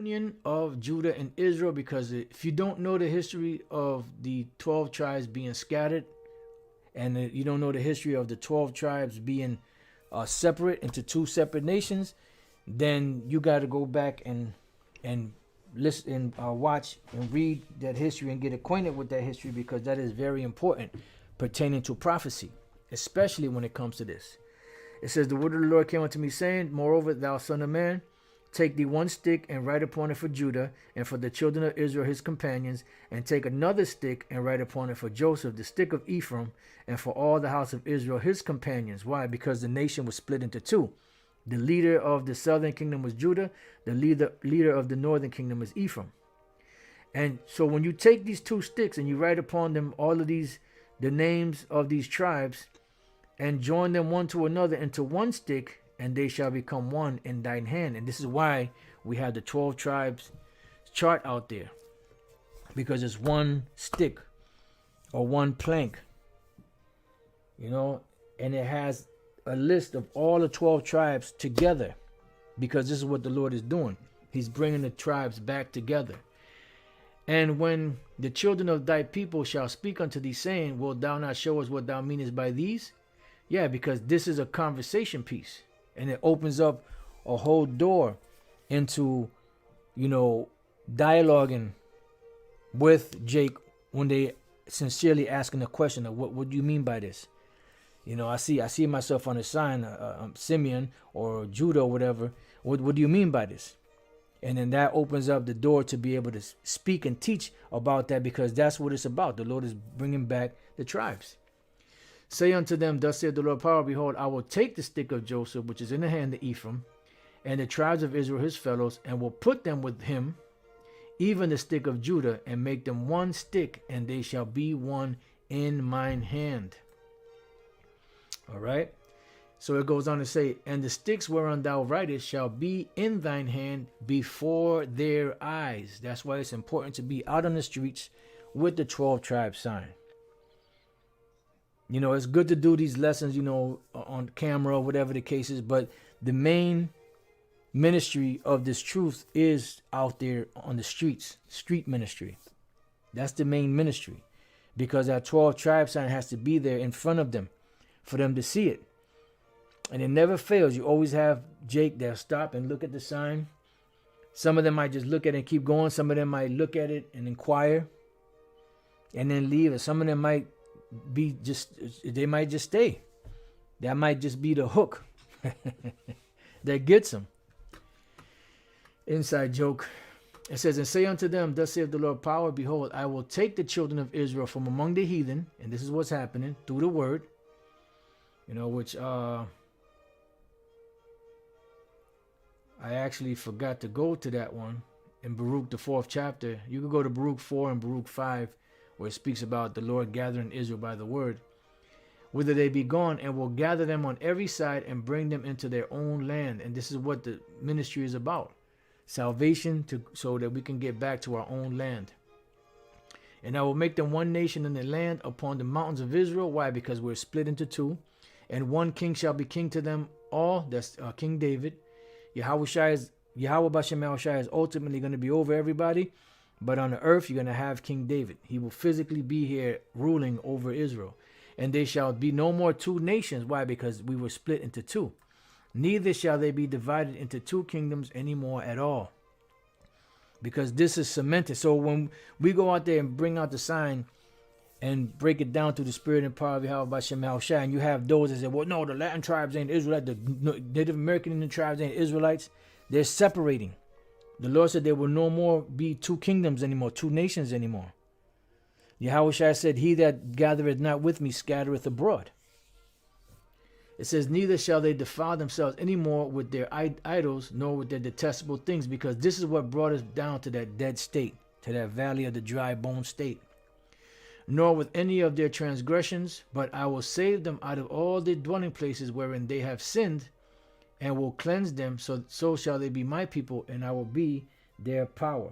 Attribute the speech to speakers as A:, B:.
A: union of Judah and Israel, because if you don't know the history of the 12 tribes being scattered, and you don't know the history of the 12 tribes being separate into two separate nations, then you got to go back and listen and watch and read that history and get acquainted with that history, because that is very important pertaining to prophecy, especially when it comes to this. It says, the word of the Lord came unto me, saying, moreover, thou son of man, take thee one stick and write upon it for Judah and for the children of Israel his companions, and take another stick and write upon it for Joseph, the stick of Ephraim, and for all the house of Israel his companions. Why? Because the nation was split into two. The leader of the southern kingdom was Judah. The leader of the northern kingdom is Ephraim. And so when you take these two sticks and you write upon them all of these, the names of these tribes, and join them one to another into one stick, and they shall become one in thine hand. And this is why we have the 12 tribes chart out there, because it's one stick or one plank, you know, and it has a list of all the 12 tribes together, because this is what the Lord is doing. He's bringing the tribes back together. And when the children of thy people shall speak unto thee, saying, wilt thou not show us what thou meanest by these? Yeah, because this is a conversation piece, and it opens up a whole door into, you know, dialoguing with Jake when they sincerely asking the question of what do you mean by this? You know, I see myself on the sign, Simeon or Judah or whatever. What do you mean by this? And then that opens up the door to be able to speak and teach about that, because that's what it's about. The Lord is bringing back the tribes. Say unto them, thus saith the Lord power, behold, I will take the stick of Joseph, which is in the hand of Ephraim, and the tribes of Israel his fellows, and will put them with him, even the stick of Judah, and make them one stick, and they shall be one in mine hand. All right. So it goes on to say, and the sticks whereon thou writest shall be in thine hand before their eyes. That's why it's important to be out on the streets with the 12 tribe sign. You know, it's good to do these lessons, you know, on camera or whatever the case is, but the main ministry of this truth is out there on the streets, street ministry. That's the main ministry, because that 12 tribe sign has to be there in front of them for them to see it. And it never fails. You always have Jake that'll stop and look at the sign. Some of them might just look at it and keep going. Some of them might look at it and inquire and then leave. And some of them might be they might just stay. That might just be the hook that gets them. Inside joke. It says, and say unto them, thus saith the Lord power, behold, I will take the children of Israel from among the heathen. And this is what's happening through the word, you know, which I actually forgot to go to that one in Baruch, the 4th chapter. You can go to Baruch 4 and Baruch 5, where it speaks about the Lord gathering Israel by the word, whither they be gone, and will gather them on every side and bring them into their own land. And this is what the ministry is about. Salvation, so that we can get back to our own land. And I will make them one nation in the land upon the mountains of Israel. Why? Because we're split into two. And one king shall be king to them all. That's King David. Yahawashi is Yahawashi is ultimately going to be over everybody, but on the earth you're going to have King David. He will physically be here ruling over Israel, and they shall be no more two nations. Why? Because we were split into two. Neither shall they be divided into two kingdoms anymore at all, because this is cemented. So when we go out there and bring out the sign and break it down to the spirit and power of Yahawah, and you have those that say, well, no, the Latin tribes ain't Israelite, the Native American Indian tribes ain't Israelites. They're separating. The Lord said there will no more be two kingdoms anymore, two nations anymore. Yahawashi said, he that gathereth not with me scattereth abroad. It says, neither shall they defile themselves anymore with their idols, nor with their detestable things, because this is what brought us down to that dead state, to that valley of the dry bone state. Nor with any of their transgressions, but I will save them out of all their dwelling places wherein they have sinned, and will cleanse them, so shall they be my people, and I will be their power.